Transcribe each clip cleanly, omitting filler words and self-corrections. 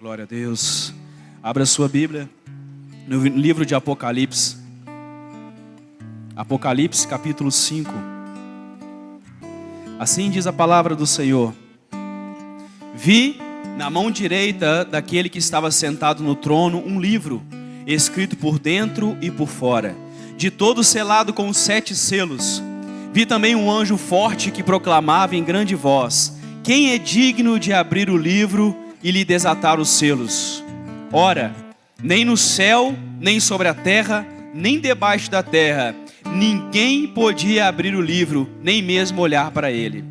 Glória a Deus. Abra sua Bíblia no livro de Apocalipse. Apocalipse capítulo 5. Assim diz a palavra do Senhor. Vi na mão direita daquele que estava sentado no trono um livro, escrito por dentro e por fora, de todo selado com 7 selos. Vi também um anjo forte que proclamava em grande voz: quem é digno de abrir o livro e lhe desatar os selos? Ora, nem no céu, nem sobre a terra, nem debaixo da terra, ninguém podia abrir o livro, nem mesmo olhar para ele.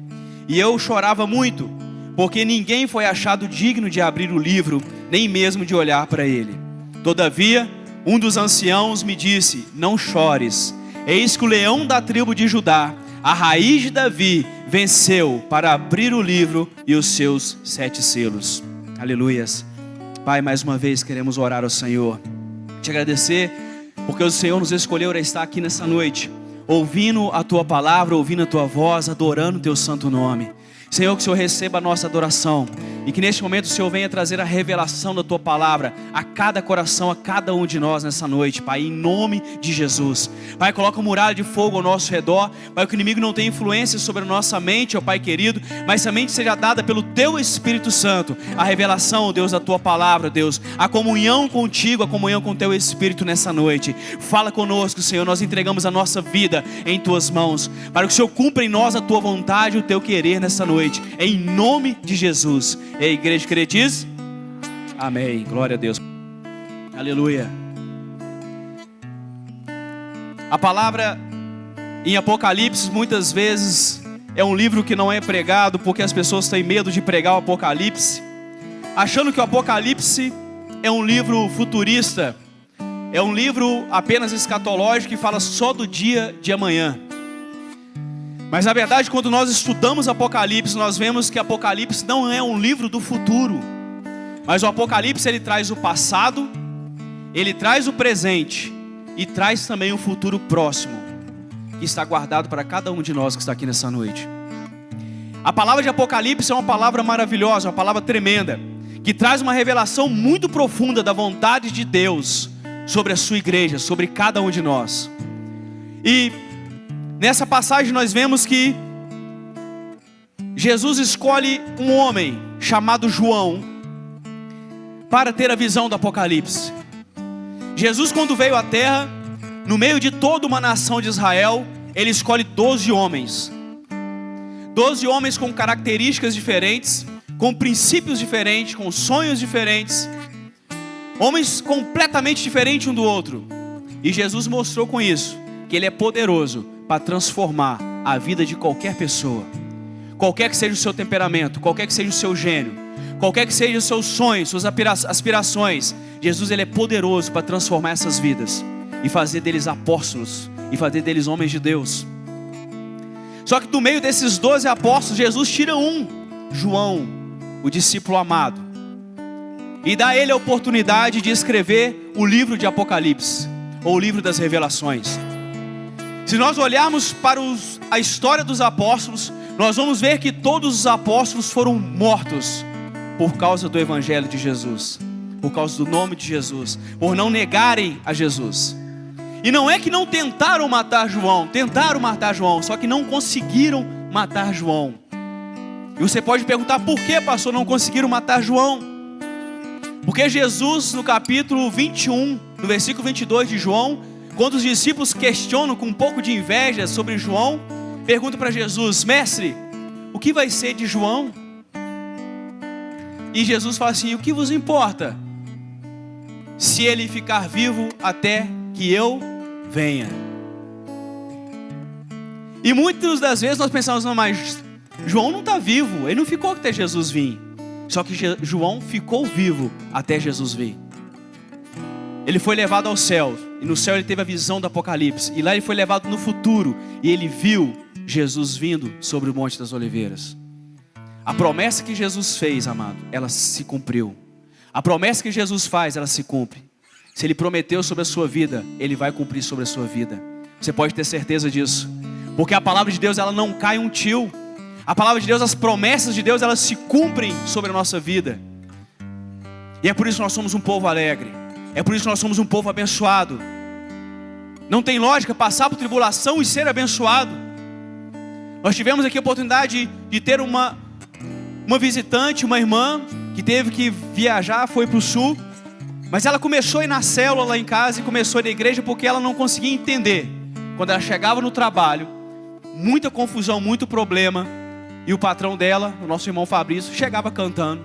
E eu chorava muito, porque ninguém foi achado digno de abrir o livro, nem mesmo de olhar para ele. Todavia, um dos anciãos me disse: não chores, eis que o leão da tribo de Judá, a raiz de Davi, venceu para abrir o livro e os seus 7 selos. Aleluias. Pai, mais uma vez queremos orar ao Senhor, te agradecer, porque o Senhor nos escolheu para estar aqui nessa noite, ouvindo a Tua palavra, ouvindo a Tua voz, adorando o Teu santo nome. Senhor, que o Senhor receba a nossa adoração e que neste momento o Senhor venha trazer a revelação da Tua palavra a cada coração, a cada um de nós nessa noite, Pai, em nome de Jesus. Pai, coloca uma muralha de fogo ao nosso redor, Pai, que o inimigo não tenha influência sobre a nossa mente, ó Pai querido, mas a mente seja dada pelo Teu Espírito Santo, a revelação, ó Deus, da Tua palavra, Deus, a comunhão contigo, a comunhão com o Teu Espírito nessa noite. Fala conosco, Senhor, nós entregamos a nossa vida em Tuas mãos, para que o Senhor cumpra em nós a Tua vontade e o Teu querer nessa noite, em nome de Jesus. E a igreja crê diz? Amém, glória a Deus. Aleluia. A palavra em Apocalipse muitas vezes é um livro que não é pregado, porque as pessoas têm medo de pregar o Apocalipse, achando que o Apocalipse é um livro futurista, é um livro apenas escatológico que fala só do dia de amanhã. Mas na verdade, quando nós estudamos Apocalipse, nós vemos que Apocalipse não é um livro do futuro, mas o Apocalipse ele traz o passado, ele traz o presente e traz também o futuro próximo, que está guardado para cada um de nós que está aqui nessa noite. A palavra de Apocalipse é uma palavra maravilhosa, uma palavra tremenda, que traz uma revelação muito profunda da vontade de Deus sobre a sua igreja, sobre cada um de nós. E nessa passagem nós vemos que Jesus escolhe um homem chamado João para ter a visão do Apocalipse. Jesus, quando veio à terra, no meio de toda uma nação de Israel, ele escolhe 12 homens. 12 homens com características diferentes, com princípios diferentes, com sonhos diferentes, homens completamente diferentes um do outro. E Jesus mostrou com isso que ele é poderoso para transformar a vida de qualquer pessoa, qualquer que seja o seu temperamento, qualquer que seja o seu gênio, qualquer que seja os seus sonhos, suas aspirações. Jesus ele é poderoso para transformar essas vidas e fazer deles apóstolos e fazer deles homens de Deus. Só que do meio desses 12 apóstolos, Jesus tira um, João, o discípulo amado, e dá a ele a oportunidade de escrever o livro de Apocalipse, ou o livro das revelações. Se nós olharmos para a história dos apóstolos, nós vamos ver que todos os apóstolos foram mortos por causa do evangelho de Jesus, por causa do nome de Jesus, por não negarem a Jesus. E não é que não tentaram matar João, só que não conseguiram matar João. E você pode perguntar: por que, pastor, não conseguiram matar João? Porque Jesus, no capítulo 21, no versículo 22 de João, quando os discípulos questionam com um pouco de inveja sobre João, perguntam para Jesus: mestre, o que vai ser de João? E Jesus fala assim: o que vos importa, se ele ficar vivo até que eu venha? E muitas das vezes nós pensamos: não, mas João não está vivo, ele não ficou até Jesus vir. Só que João ficou vivo até Jesus vir. Ele foi levado ao céu, e no céu ele teve a visão do Apocalipse, e lá ele foi levado no futuro, e ele viu Jesus vindo sobre o Monte das Oliveiras. A promessa que Jesus fez, amado, ela se cumpriu. A promessa que Jesus faz, ela se cumpre. Se ele prometeu sobre a sua vida, ele vai cumprir sobre a sua vida. Você pode ter certeza disso, porque a palavra de Deus, ela não cai um tio. A palavra de Deus, as promessas de Deus, elas se cumprem sobre a nossa vida. E é por isso que nós somos um povo alegre. É por isso que nós somos um povo abençoado. Não tem lógica passar por tribulação e ser abençoado. Nós tivemos aqui a oportunidade de ter uma visitante, uma irmã, que teve que viajar, foi para o sul. Mas ela começou a ir na célula lá em casa e começou a ir na igreja porque ela não conseguia entender. Quando ela chegava no trabalho, muita confusão, muito problema. E o patrão dela, o nosso irmão Fabrício, chegava cantando.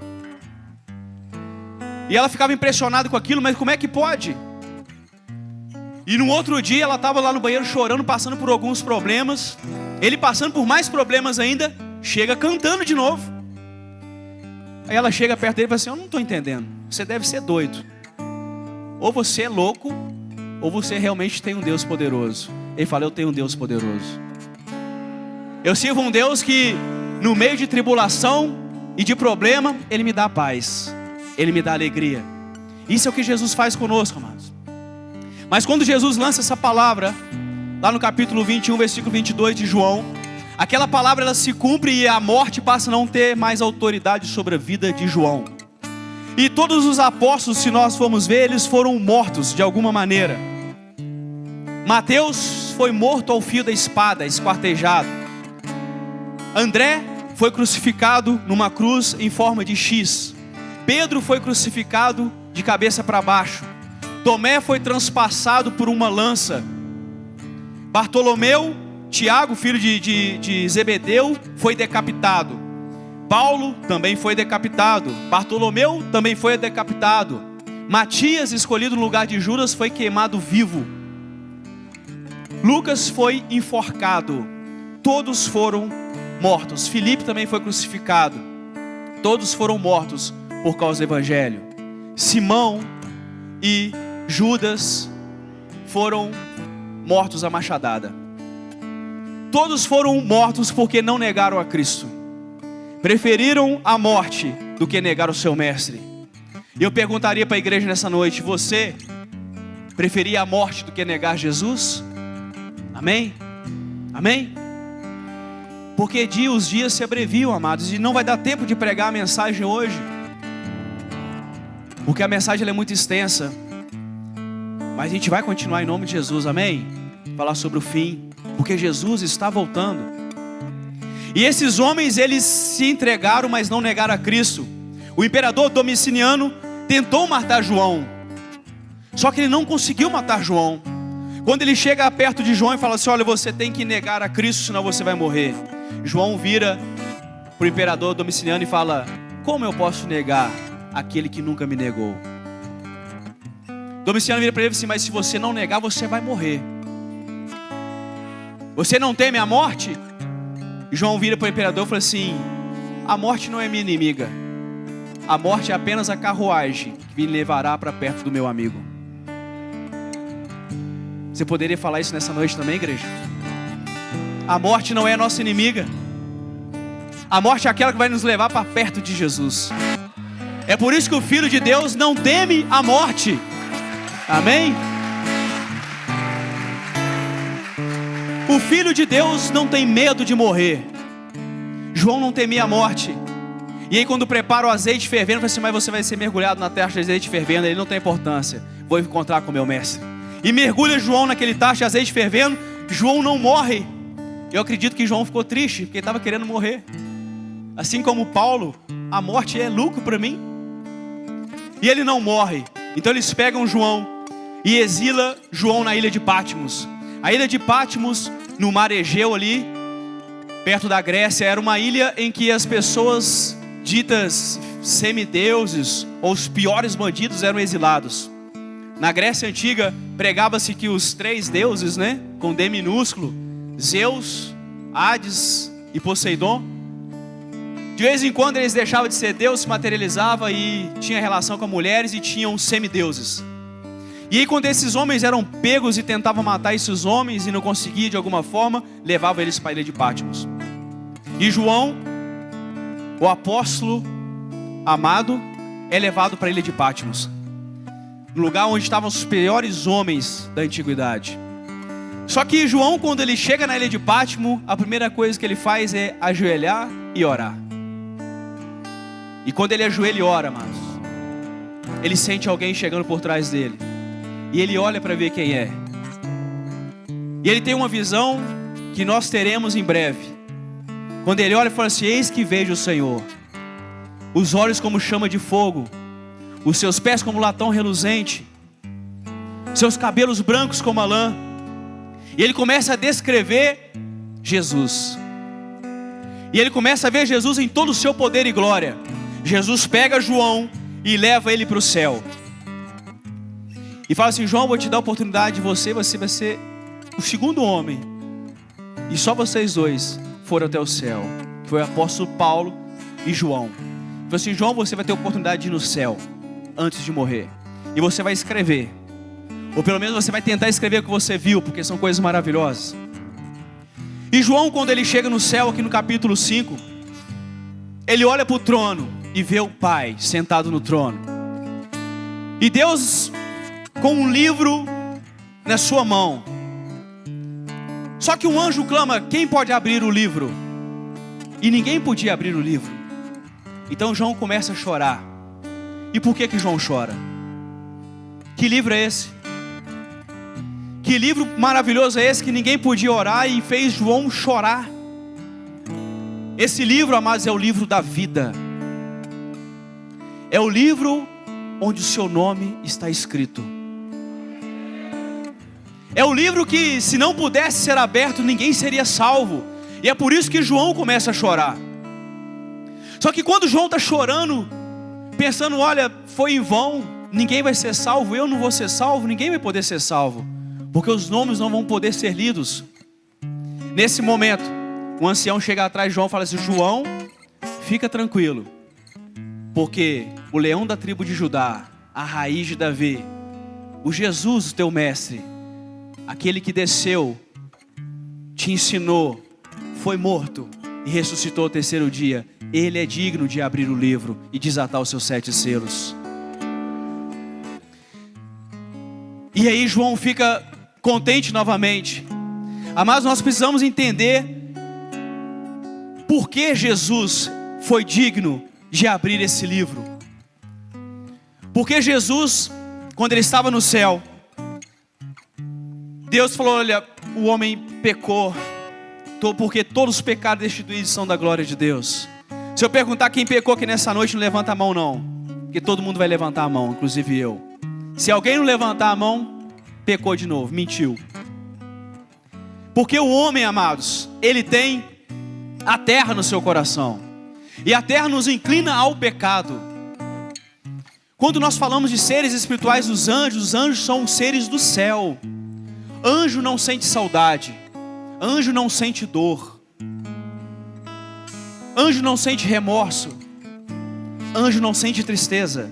E ela ficava impressionada com aquilo, mas como é que pode? E no outro dia ela estava lá no banheiro chorando, passando por alguns problemas. Ele passando por mais problemas ainda, chega cantando de novo. Aí ela chega perto dele e fala assim: eu não estou entendendo, você deve ser doido. Ou você é louco, ou você realmente tem um Deus poderoso. Ele fala: eu tenho um Deus poderoso. Eu sirvo um Deus que no meio de tribulação e de problema, Ele me dá paz, Ele me dá alegria. Isso é o que Jesus faz conosco, amados. Mas quando Jesus lança essa palavra, lá no capítulo 21, versículo 22 de João, aquela palavra ela se cumpre e a morte passa a não ter mais autoridade sobre a vida de João. E todos os apóstolos, se nós formos ver, eles foram mortos de alguma maneira. Mateus foi morto ao fio da espada, esquartejado. André foi crucificado numa cruz em forma de X. Pedro foi crucificado de cabeça para baixo. Tomé foi transpassado por uma lança. Bartolomeu, Tiago, filho de Zebedeu, foi decapitado. Paulo também foi decapitado. Bartolomeu também foi decapitado. Matias, escolhido no lugar de Judas, foi queimado vivo. Lucas foi enforcado. Todos foram mortos. Filipe também foi crucificado. Todos foram mortos por causa do evangelho. Simão e Judas foram mortos à machadada. Todos foram mortos porque não negaram a Cristo. Preferiram a morte do que negar o seu mestre. E eu perguntaria para a igreja nessa noite: você preferia a morte do que negar Jesus? Amém? Amém? Porque os dias se abreviam, amados, e não vai dar tempo de pregar a mensagem hoje, porque a mensagem ela é muito extensa. Mas a gente vai continuar em nome de Jesus, amém? Falar sobre o fim, porque Jesus está voltando. E esses homens, eles se entregaram, mas não negaram a Cristo. O imperador Domiciano tentou matar João, só que ele não conseguiu matar João. Quando ele chega perto de João e fala assim: olha, você tem que negar a Cristo, senão você vai morrer. João vira para o imperador Domiciano e fala: como eu posso negar aquele que nunca me negou? Domiciano vira para ele e diz assim: mas se você não negar, você vai morrer. Você não teme a morte? E João vira para o imperador e fala assim: a morte não é minha inimiga. A morte é apenas a carruagem que me levará para perto do meu amigo. Você poderia falar isso nessa noite também, igreja? A morte não é a nossa inimiga. A morte é aquela que vai nos levar para perto de Jesus. É por isso que o Filho de Deus não teme a morte. Amém? O Filho de Deus não tem medo de morrer. João não temia a morte. E aí quando prepara o azeite fervendo, fala assim: mas você vai ser mergulhado na taça de azeite fervendo. Ele não tem importância, vou encontrar com o meu mestre. E mergulha João naquele tacho de azeite fervendo. João não morre. Eu acredito que João ficou triste, porque ele estava querendo morrer. Assim como Paulo, a morte é lucro para mim. E ele não morre. Então eles pegam João e exila João na ilha de Patmos. A ilha de Patmos, no mar Egeu ali, perto da Grécia, era uma ilha em que as pessoas ditas semideuses, ou os piores bandidos, eram exilados. Na Grécia Antiga, pregava-se que os três deuses, né, com D minúsculo, Zeus, Hades e Poseidon, de vez em quando eles deixavam de ser Deus, se materializava e tinha relação com mulheres, e tinham semideuses. E aí quando esses homens eram pegos e tentavam matar esses homens e não conseguia de alguma forma, levavam eles para a ilha de Patmos. E João, o apóstolo amado, é levado para a ilha de Patmos, no lugar onde estavam os piores homens da antiguidade. Só que João, quando ele chega na ilha de Patmos, a primeira coisa que ele faz é ajoelhar e orar. E quando ele ajoelha e ora, amados, ele sente alguém chegando por trás dele. E ele olha para ver quem é. E ele tem uma visão que nós teremos em breve. Quando ele olha e fala assim: eis que vejo o Senhor. Os olhos como chama de fogo, os seus pés como latão reluzente, seus cabelos brancos como a lã. E ele começa a descrever Jesus. E ele começa a ver Jesus em todo o seu poder e glória. Jesus pega João e leva ele para o céu. E fala assim: João, vou te dar a oportunidade de você vai ser o segundo homem. E só vocês dois foram até o céu. Que foi o apóstolo Paulo e João. Falou assim: João, você vai ter a oportunidade de ir no céu antes de morrer. E você vai escrever. Ou pelo menos você vai tentar escrever o que você viu, porque são coisas maravilhosas. E João, quando ele chega no céu, aqui no capítulo 5, ele olha para o trono e vê o Pai sentado no trono. E Deus com um livro na sua mão. Só que um anjo clama: quem pode abrir o livro? E ninguém podia abrir o livro. Então João começa a chorar. E por que João chora? Que livro é esse? Que livro maravilhoso é esse que ninguém podia orar e fez João chorar? Esse livro, amados, é o livro da vida. É o livro onde o seu nome está escrito. É o livro que, se não pudesse ser aberto, ninguém seria salvo. E é por isso que João começa a chorar. Só que quando João está chorando, pensando: olha, foi em vão, ninguém vai ser salvo, eu não vou ser salvo, ninguém vai poder ser salvo, porque os nomes não vão poder ser lidos. Nesse momento, um ancião chega atrás de João e fala assim: João, fica tranquilo, porque o leão da tribo de Judá, a raiz de Davi, o Jesus, o teu mestre, aquele que desceu, te ensinou, foi morto e ressuscitou ao terceiro dia, ele é digno de abrir o livro e desatar os seus 7 selos. E aí João fica contente novamente. Amados, nós precisamos entender por que Jesus foi digno de abrir esse livro. Porque Jesus, quando ele estava no céu, Deus falou: olha, o homem pecou, porque todos os pecados destituídos são da glória de Deus. Se eu perguntar quem pecou aqui nessa noite, não levanta a mão não, porque todo mundo vai levantar a mão, inclusive eu. Se alguém não levantar a mão, pecou de novo, mentiu. Porque o homem, amados, ele tem a terra no seu coração, e a terra nos inclina ao pecado. Quando nós falamos de seres espirituais, os anjos são seres do céu. Anjo não sente saudade, anjo não sente dor, anjo não sente remorso, anjo não sente tristeza.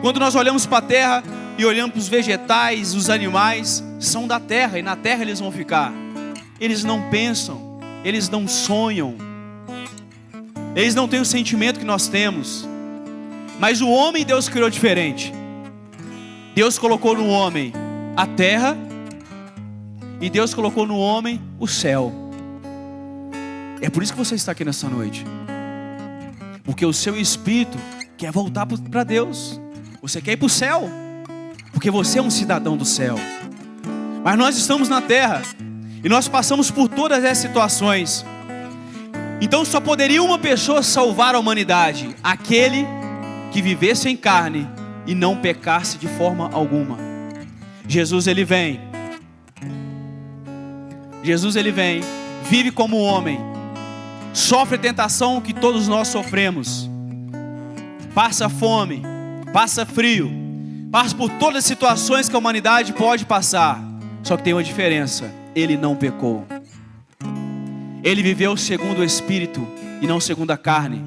Quando nós olhamos para a terra e olhamos para os vegetais, os animais, são da terra e na terra eles vão ficar. Eles não pensam, eles não sonham, eles não têm o sentimento que nós temos. Mas o homem Deus criou diferente. Deus colocou no homem a terra e Deus colocou no homem o céu. É por isso que você está aqui nessa noite, porque o seu espírito quer voltar para Deus. Você quer ir para o céu, porque você é um cidadão do céu. Mas nós estamos na terra e nós passamos por todas essas situações. Então só poderia uma pessoa salvar a humanidade: aquele que vivesse em carne e não pecasse de forma alguma. Jesus ele vem, vive como homem, sofre a tentação que todos nós sofremos, passa fome, passa frio, passa por todas as situações que a humanidade pode passar. Só que tem uma diferença: ele não pecou. Ele viveu segundo o Espírito e não segundo a carne.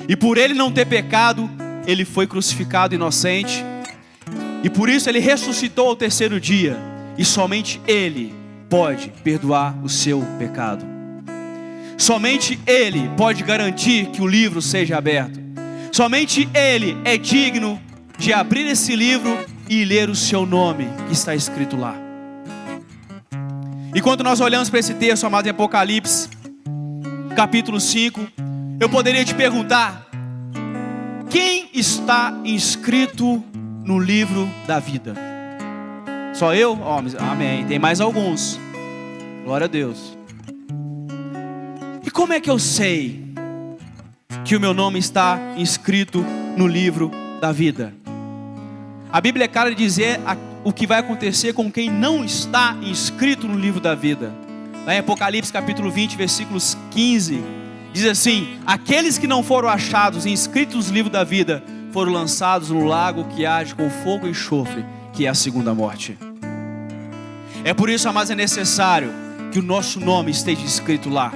E por ele não ter pecado, ele foi crucificado inocente. E por isso ele ressuscitou ao terceiro dia. E somente ele pode perdoar o seu pecado. Somente ele pode garantir que o livro seja aberto. Somente ele é digno de abrir esse livro e ler o seu nome que está escrito lá. E quando nós olhamos para esse texto, amado, em Apocalipse, capítulo 5, eu poderia te perguntar: Quem está inscrito no livro da vida? Só eu? Oh, amém. Tem mais alguns. Glória a Deus. E como é que eu sei que o meu nome está inscrito no livro da vida? A Bíblia é clara de dizer o que vai acontecer com quem não está inscrito no livro da vida. Lá em Apocalipse capítulo 20, versículos 15, diz assim: aqueles que não foram achados inscritos no livro da vida foram lançados no lago que arde com fogo e enxofre, que é a segunda morte. É por isso, amados, é necessário que o nosso nome esteja escrito lá.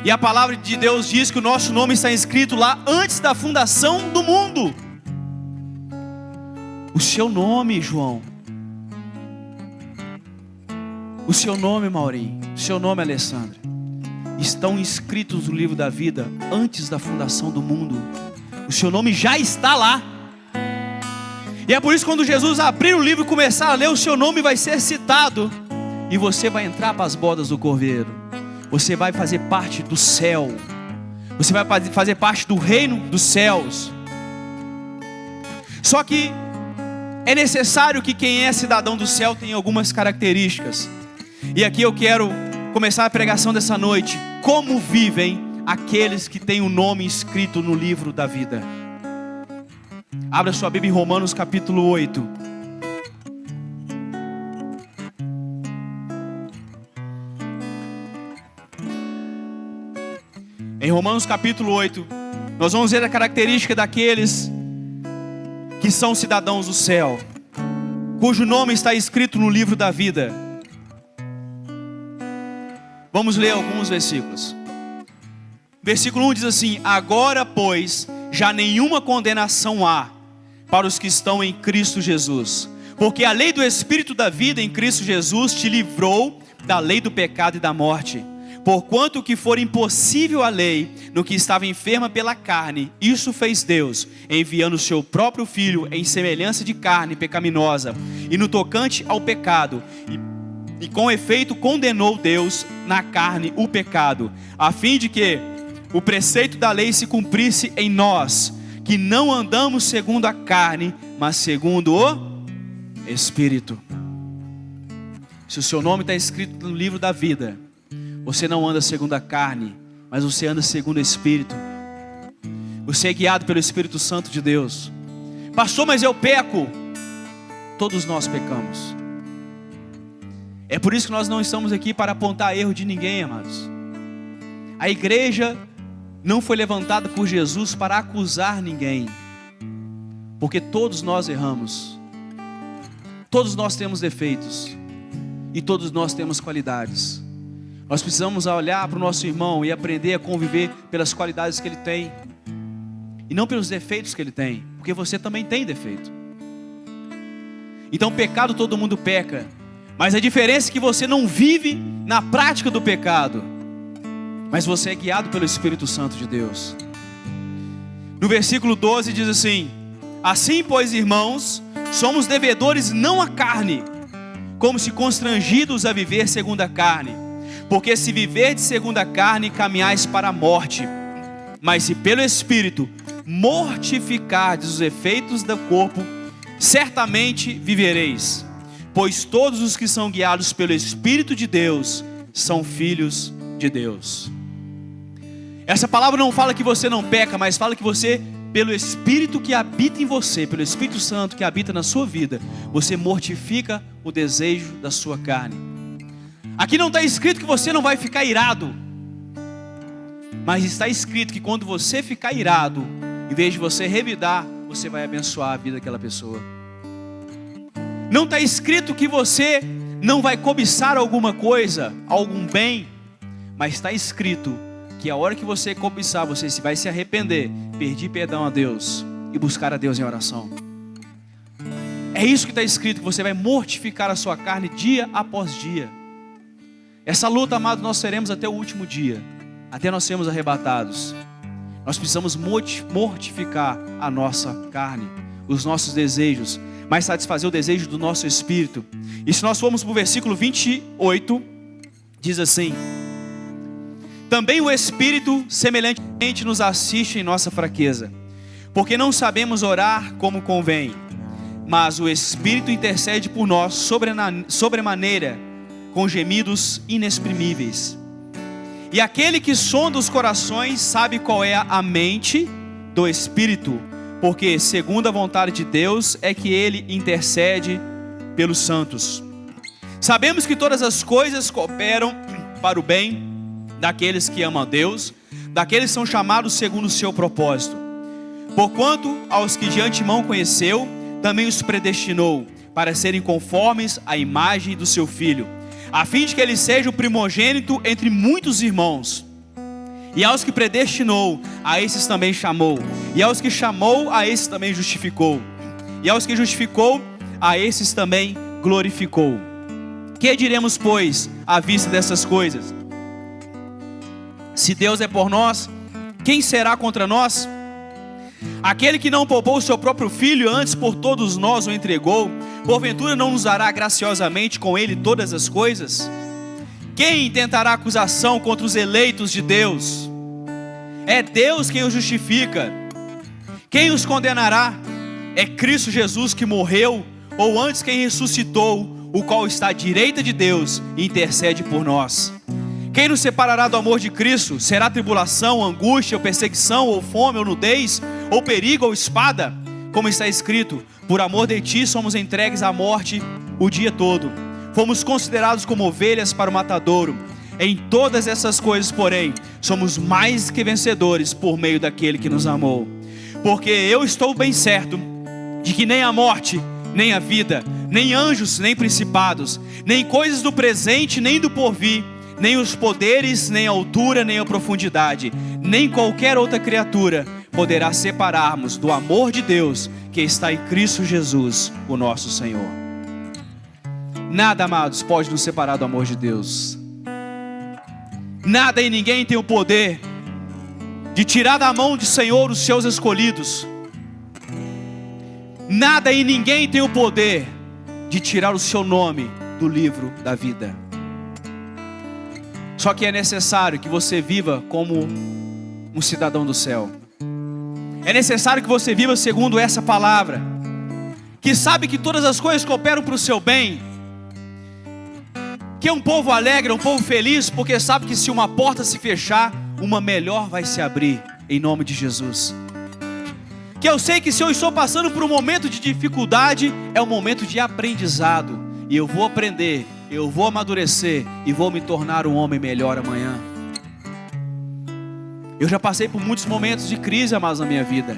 E a palavra de Deus diz que o nosso nome está escrito lá antes da fundação do mundo. O seu nome, João. O seu nome, Maurinho. O seu nome, Alessandra. Estão inscritos no livro da vida antes da fundação do mundo. O seu nome já está lá. E é por isso que quando Jesus abrir o livro e começar a ler, o seu nome vai ser citado. E você vai entrar para as bodas do Cordeiro. Você vai fazer parte do céu. Você vai fazer parte do reino dos céus. Só que é necessário que quem é cidadão do céu tenha algumas características. E aqui eu quero começar a pregação dessa noite. Como vivem aqueles que têm o nome escrito no livro da vida? Abra sua Bíblia em Romanos capítulo 8. Em Romanos capítulo 8, nós vamos ver a característica daqueles que são cidadãos do céu, cujo nome está escrito no livro da vida. Vamos ler alguns versículos. Versículo 1 diz assim: agora, pois, já nenhuma condenação há para os que estão em Cristo Jesus, porque a lei do Espírito da vida em Cristo Jesus te livrou da lei do pecado e da morte. Porquanto o que for impossível à lei, no que estava enferma pela carne, isso fez Deus, enviando o seu próprio Filho em semelhança de carne pecaminosa, e no tocante ao pecado, e com efeito condenou Deus na carne o pecado, a fim de que o preceito da lei se cumprisse em nós, que não andamos segundo a carne, mas segundo o Espírito. Se o seu nome está escrito no livro da vida, você não anda segundo a carne, mas você anda segundo o Espírito. Você é guiado pelo Espírito Santo de Deus. Pastor, mas eu peco. Todos nós pecamos. É por isso que nós não estamos aqui para apontar erro de ninguém, amados. A igreja não foi levantada por Jesus para acusar ninguém, porque todos nós erramos. Todos nós temos defeitos e todos nós temos qualidades. Nós precisamos olhar para o nosso irmão e aprender a conviver pelas qualidades que ele tem e não pelos defeitos que ele tem, porque você também tem defeito. Então pecado todo mundo peca, mas a diferença é que você não vive na prática do pecado, mas você é guiado pelo Espírito Santo de Deus. No versículo 12 diz assim: assim, pois, irmãos, somos devedores não à carne, como se constrangidos a viver segundo a carne. Porque se viverdes segundo a carne, caminhais para a morte. Mas se pelo Espírito mortificardes os efeitos do corpo, certamente vivereis. Pois todos os que são guiados pelo Espírito de Deus são filhos de Deus. Essa palavra não fala que você não peca, mas fala que você, pelo Espírito que habita em você, pelo Espírito Santo que habita na sua vida, você mortifica o desejo da sua carne. Aqui não está escrito que você não vai ficar irado, mas está escrito que quando você ficar irado, em vez de você revidar, você vai abençoar a vida daquela pessoa. Não está escrito que você não vai cobiçar alguma coisa, algum bem, mas está escrito que a hora que você cobiçar, você vai se arrepender, pedir perdão a Deus e buscar a Deus em oração. É isso que está escrito, que você vai mortificar a sua carne dia após dia. Essa luta, amado, nós teremos até o último dia, até nós sermos arrebatados. Nós precisamos mortificar a nossa carne, os nossos desejos, mas satisfazer o desejo do nosso espírito. E se nós formos para o versículo 28, diz assim: também o Espírito semelhantemente nos assiste em nossa fraqueza, porque não sabemos orar como convém, mas o Espírito intercede por nós sobremaneira, com gemidos inexprimíveis. E aquele que sonda os corações sabe qual é a mente do Espírito, porque segundo a vontade de Deus é que ele intercede pelos santos. Sabemos que todas as coisas cooperam para o bem daqueles que amam a Deus, daqueles que são chamados segundo o seu propósito. Porquanto aos que de antemão conheceu, também os predestinou para serem conformes à imagem do seu Filho, a fim de que ele seja o primogênito entre muitos irmãos. E aos que predestinou, a esses também chamou. E aos que chamou, a esses também justificou. E aos que justificou, a esses também glorificou. Que diremos, pois, à vista dessas coisas? Se Deus é por nós, quem será contra nós? Aquele que não poupou o seu próprio Filho, antes por todos nós o entregou, porventura não nos dará graciosamente com ele todas as coisas? Quem intentará acusação contra os eleitos de Deus? É Deus quem os justifica. Quem os condenará? É Cristo Jesus que morreu, ou antes quem ressuscitou, o qual está à direita de Deus e intercede por nós. Quem nos separará do amor de Cristo? Será tribulação, angústia, ou perseguição, ou fome, ou nudez, ou perigo, ou espada? Como está escrito: por amor de ti somos entregues à morte o dia todo. Fomos considerados como ovelhas para o matadouro. Em todas essas coisas, porém, somos mais que vencedores por meio daquele que nos amou. Porque eu estou bem certo de que nem a morte, nem a vida, nem anjos, nem principados, nem coisas do presente, nem do porvir, nem os poderes, nem a altura, nem a profundidade, nem qualquer outra criatura poderá separar-nos do amor de Deus que está em Cristo Jesus, o nosso Senhor. Nada, amados, pode nos separar do amor de Deus. Nada e ninguém tem o poder de tirar da mão do Senhor os seus escolhidos. Nada e ninguém tem o poder de tirar o seu nome do livro da vida. Só que é necessário que você viva como um cidadão do céu. É necessário que você viva segundo essa palavra, que sabe que todas as coisas cooperam para o seu bem, que é um povo alegre, um povo feliz, porque sabe que se uma porta se fechar, uma melhor vai se abrir, em nome de Jesus. Que eu sei que se eu estou passando por um momento de dificuldade, é um momento de aprendizado, e eu vou aprender, eu vou amadurecer, e vou me tornar um homem melhor amanhã. Eu já passei por muitos momentos de crise, amados, na minha vida,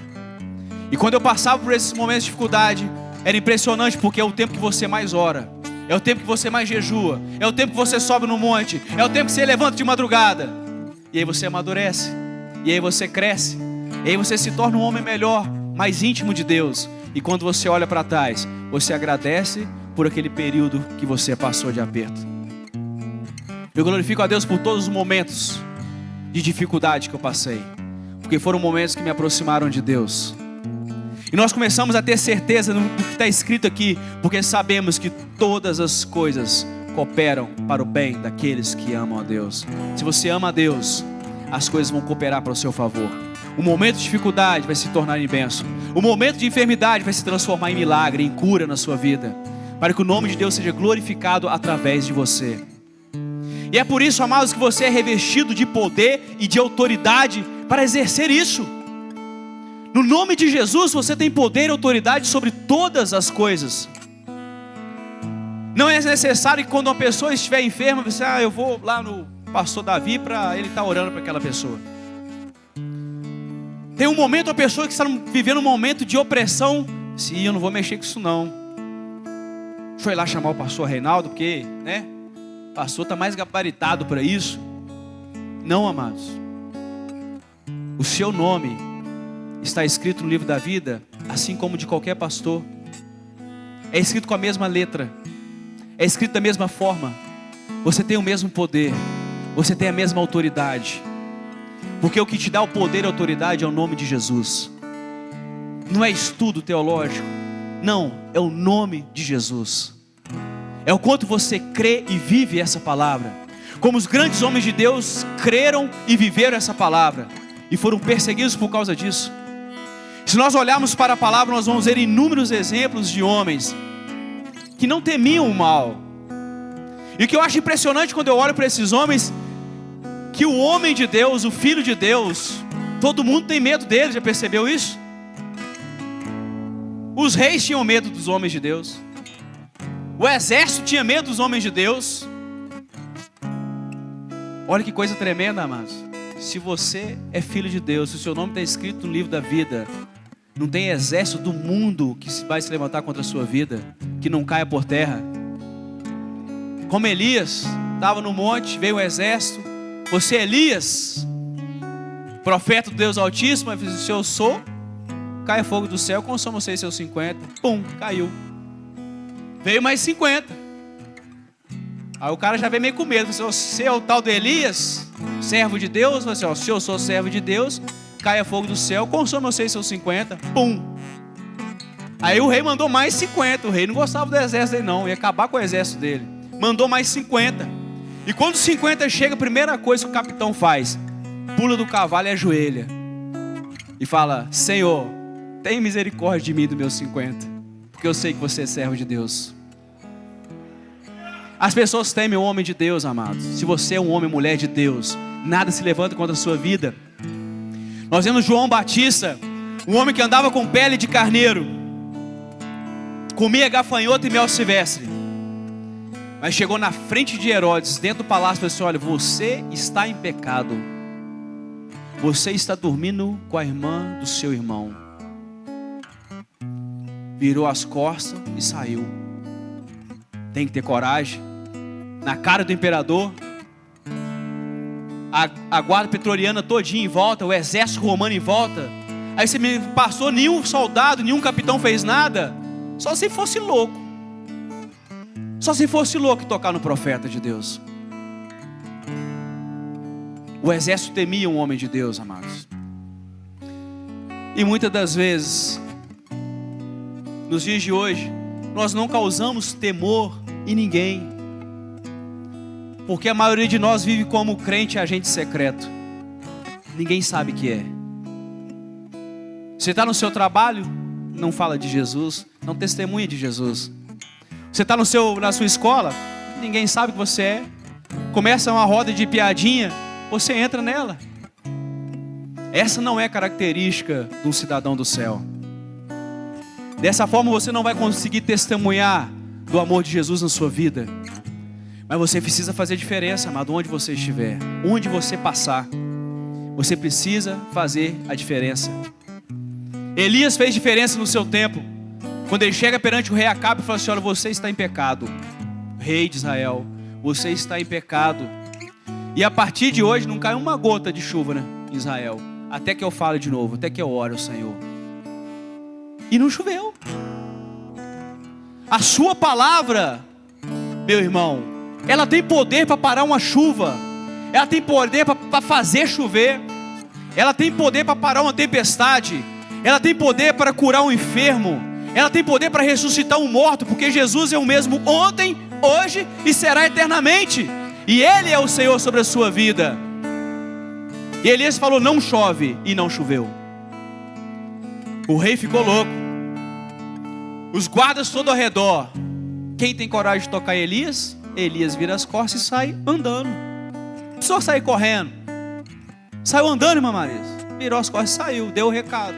e quando eu passava por esses momentos de dificuldade, era impressionante, porque é o tempo que você mais ora, é o tempo que você mais jejua, é o tempo que você sobe no monte, é o tempo que você levanta de madrugada, e aí você amadurece, e aí você cresce, e aí você se torna um homem melhor, mais íntimo de Deus. E quando você olha para trás, você agradece por aquele período que você passou de aperto. Eu glorifico a Deus por todos os momentos de dificuldade que eu passei, porque foram momentos que me aproximaram de Deus. E nós começamos a ter certeza do que está escrito aqui, porque sabemos que todas as coisas cooperam para o bem daqueles que amam a Deus. Se você ama a Deus, as coisas vão cooperar para o seu favor. O momento de dificuldade vai se tornar em bênção. O momento de enfermidade vai se transformar em milagre, em cura na sua vida, para que o nome de Deus seja glorificado através de você. E é por isso, amados, que você é revestido de poder e de autoridade para exercer isso. No nome de Jesus você tem poder e autoridade sobre todas as coisas. Não é necessário que quando uma pessoa estiver enferma, você eu vou lá no pastor Davi para ele estar orando para aquela pessoa. Tem um momento, a pessoa que está vivendo um momento de opressão, sim, eu não vou mexer com isso não. Deixa eu ir lá chamar o pastor Reinaldo, porque, o pastor está mais gabaritado para isso. Não, amados. O seu nome está escrito no livro da vida, assim como de qualquer pastor. É escrito com a mesma letra, é escrito da mesma forma. Você tem o mesmo poder, você tem a mesma autoridade, porque o que te dá o poder e a autoridade é o nome de Jesus. Não é estudo teológico, não, é o nome de Jesus. É o quanto você crê e vive essa palavra, como os grandes homens de Deus creram e viveram essa palavra, e foram perseguidos por causa disso. Se nós olharmos para a palavra, nós vamos ver inúmeros exemplos de homens que não temiam o mal. E o que eu acho impressionante quando eu olho para esses homens, que o homem de Deus, o Filho de Deus, todo mundo tem medo dele, já percebeu isso? Os reis tinham medo dos homens de Deus. O exército tinha medo dos homens de Deus. Olha que coisa tremenda, amados. Se você é filho de Deus, se o seu nome está escrito no livro da vida, não tem exército do mundo que vai se levantar contra a sua vida, que não caia por terra. Como Elias, estava no monte, veio o exército. Você é Elias, profeta do Deus Altíssimo, ele disse: se eu sou, caia fogo do céu, consoma vocês seus 50. Pum, caiu. Veio mais 50. Aí o cara já veio meio com medo. Você é o tal do Elias, servo de Deus? Você, ó, se eu sou servo de Deus, caia fogo do céu, consoma vocês seus 50. Pum. Aí o rei mandou mais 50. O rei não gostava do exército dele não, ia acabar com o exército dele. Mandou mais 50. E quando os 50 chega, a primeira coisa que o capitão faz, pula do cavalo e ajoelha e fala: Senhor, tem misericórdia de mim, dos meus 50, porque eu sei que você é servo de Deus. As pessoas temem o homem de Deus, amados. Se você é um homem, mulher de Deus, nada se levanta contra a sua vida. Nós vemos João Batista, um homem que andava com pele de carneiro, comia gafanhoto e mel silvestre, mas chegou na frente de Herodes, dentro do palácio, e falou assim: olha, você está em pecado, você está dormindo com a irmã do seu irmão. Virou as costas e saiu. Tem que ter coragem. Na cara do imperador, a guarda pretoriana todinha em volta, o exército romano em volta. Aí você me passou, nenhum soldado, nenhum capitão fez nada. Só se fosse louco. Só se fosse louco tocar no profeta de Deus. O exército temia um homem de Deus, amados. E muitas das vezes, nos dias de hoje, nós não causamos temor em ninguém, porque a maioria de nós vive como crente agente secreto. Ninguém sabe o que é. Você está no seu trabalho, não fala de Jesus, não testemunha de Jesus. Você está na sua escola, ninguém sabe o que você é. Começa uma roda de piadinha, você entra nela. Essa não é característica de um cidadão do céu. Dessa forma você não vai conseguir testemunhar do amor de Jesus na sua vida. Mas você precisa fazer diferença, amado, onde você estiver, onde você passar. Você precisa fazer a diferença. Elias fez diferença no seu tempo. Quando ele chega perante o rei Acabe e fala assim: olha, você está em pecado, rei de Israel, você está em pecado. E a partir de hoje não cai uma gota de chuva, né, em Israel, até que eu fale de novo, até que eu ore ao Senhor. E não choveu. A sua palavra, meu irmão, ela tem poder para parar uma chuva. Ela tem poder para fazer chover. Ela tem poder para parar uma tempestade. Ela tem poder para curar um enfermo. Ela tem poder para ressuscitar um morto, porque Jesus é o mesmo ontem, hoje e será eternamente. E Ele é o Senhor sobre a sua vida. E Elias falou: não chove, e não choveu. O rei ficou louco. Os guardas todo ao redor. Quem tem coragem de tocar Elias? Elias vira as costas e sai andando. Não precisou sair correndo. Saiu andando, irmã Marisa. Virou as costas e saiu, deu o recado.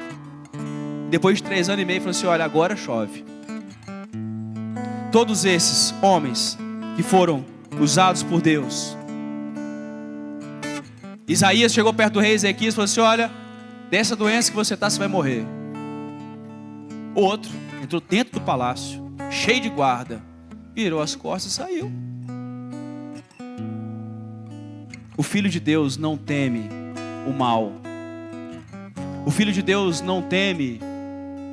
Depois de 3 anos e meio, falou assim: olha, agora chove. Todos esses homens que foram usados por Deus. Isaías chegou perto do rei Ezequias e falou assim: olha, dessa doença que você está, você vai morrer. Outro entrou dentro do palácio, cheio de guarda, virou as costas e saiu. O Filho de Deus não teme o mal. O Filho de Deus não teme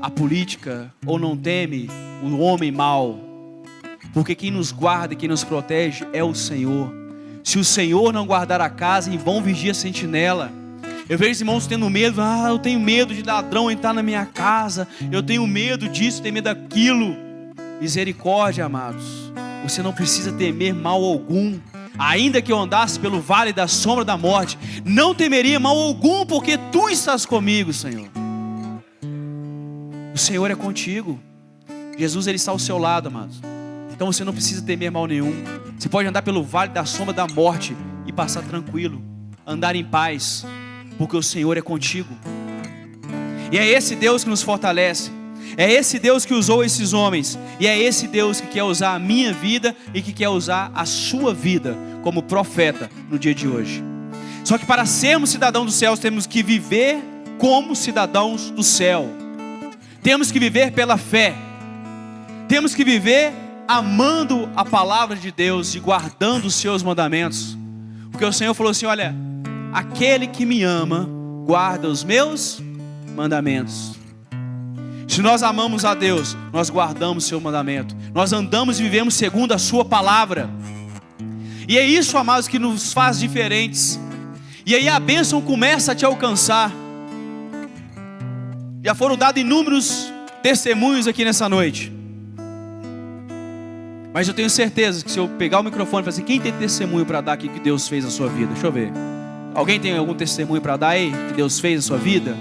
a política, ou não teme o homem mau, porque quem nos guarda e quem nos protege é o Senhor. Se o Senhor não guardar a casa, em vão vigia a sentinela. Eu vejo os irmãos tendo medo: eu tenho medo de ladrão entrar na minha casa, eu tenho medo disso, tenho medo daquilo. Misericórdia, amados, você não precisa temer mal algum. Ainda que eu andasse pelo vale da sombra da morte, não temeria mal algum, porque Tu estás comigo, Senhor. O Senhor é contigo. Jesus, Ele está ao seu lado, amados. Então você não precisa temer mal nenhum. Você pode andar pelo vale da sombra da morte e passar tranquilo, andar em paz, porque o Senhor é contigo. E é esse Deus que nos fortalece. É esse Deus que usou esses homens. E é esse Deus que quer usar a minha vida e que quer usar a sua vida como profeta no dia de hoje. Só que para sermos cidadãos dos céus, temos que viver como cidadãos do céu. Temos que viver pela fé. Temos que viver amando a palavra de Deus e guardando os seus mandamentos. Porque o Senhor falou assim: olha, aquele que me ama, guarda os meus mandamentos. Se nós amamos a Deus, nós guardamos o seu mandamento. Nós andamos e vivemos segundo a sua palavra. E é isso, amados, que nos faz diferentes. E aí a bênção começa a te alcançar. Já foram dados inúmeros testemunhos aqui nessa noite. Mas eu tenho certeza que se eu pegar o microfone e falar assim: quem tem testemunho para dar aqui que Deus fez na sua vida? Deixa eu ver. Alguém tem algum testemunho para dar aí que Deus fez na sua vida?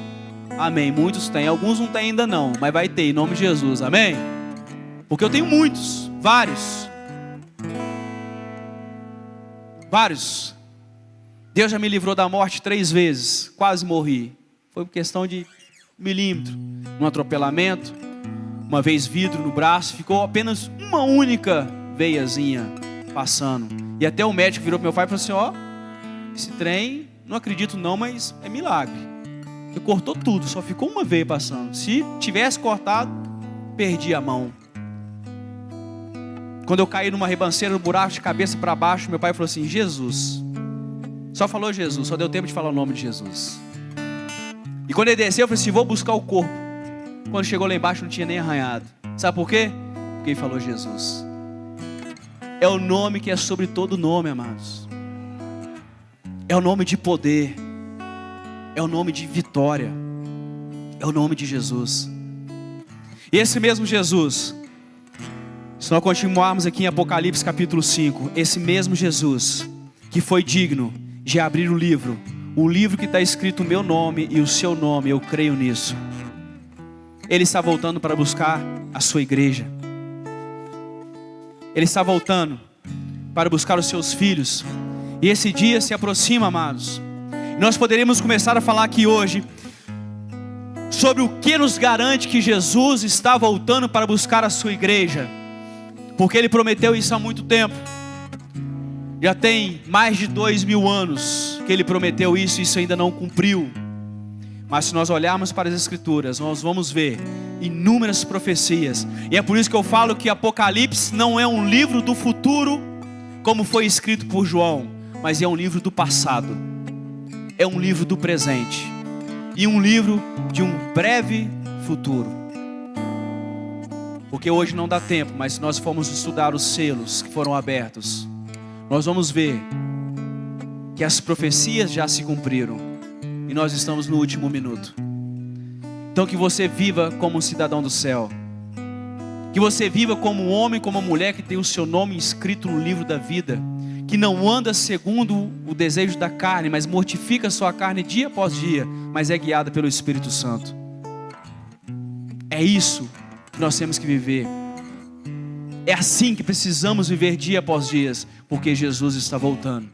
Amém, muitos têm, alguns não têm ainda não, mas vai ter, em nome de Jesus, amém? Porque eu tenho muitos, vários. Deus já me livrou da morte 3 vezes, quase morri. Foi por questão de milímetro, num atropelamento. Uma vez vidro no braço, ficou apenas uma única veiazinha passando. E até o médico virou para meu pai e falou assim: ó, esse trem, não acredito não, mas é milagre. Porque cortou tudo, só ficou uma veia passando. Se tivesse cortado, perdi a mão. Quando eu caí numa ribanceira, no buraco de cabeça para baixo, meu pai falou assim: Jesus. Só falou Jesus, só deu tempo de falar o nome de Jesus. E quando ele desceu, eu falei assim: vou buscar o corpo. Quando chegou lá embaixo, não tinha nem arranhado. Sabe por quê? Porque ele falou Jesus. É o nome que é sobre todo nome, amados. É o nome de poder. É o nome de vitória. É o nome de Jesus. E esse mesmo Jesus, se nós continuarmos aqui em Apocalipse capítulo 5, esse mesmo Jesus que foi digno de abrir o livro que está escrito o meu nome e o seu nome, eu creio nisso. Ele está voltando para buscar a sua igreja. Ele está voltando para buscar os seus filhos. E esse dia se aproxima, amados. Nós poderíamos começar a falar aqui hoje sobre o que nos garante que Jesus está voltando para buscar a sua igreja. Porque Ele prometeu isso há muito tempo. Já tem mais de 2000 anos que Ele prometeu isso e isso ainda não cumpriu. Mas se nós olharmos para as Escrituras, nós vamos ver inúmeras profecias. E é por isso que eu falo que Apocalipse não é um livro do futuro, como foi escrito por João, mas é um livro do passado. É um livro do presente. E um livro de um breve futuro. Porque hoje não dá tempo, mas se nós formos estudar os selos que foram abertos, nós vamos ver que as profecias já se cumpriram. E nós estamos no último minuto. Então que você viva como um cidadão do céu. Que você viva como um homem, como uma mulher que tem o seu nome escrito no livro da vida. Que não anda segundo o desejo da carne, mas mortifica a sua carne dia após dia, mas é guiada pelo Espírito Santo. É isso que nós temos que viver. É assim que precisamos viver dia após dia, porque Jesus está voltando.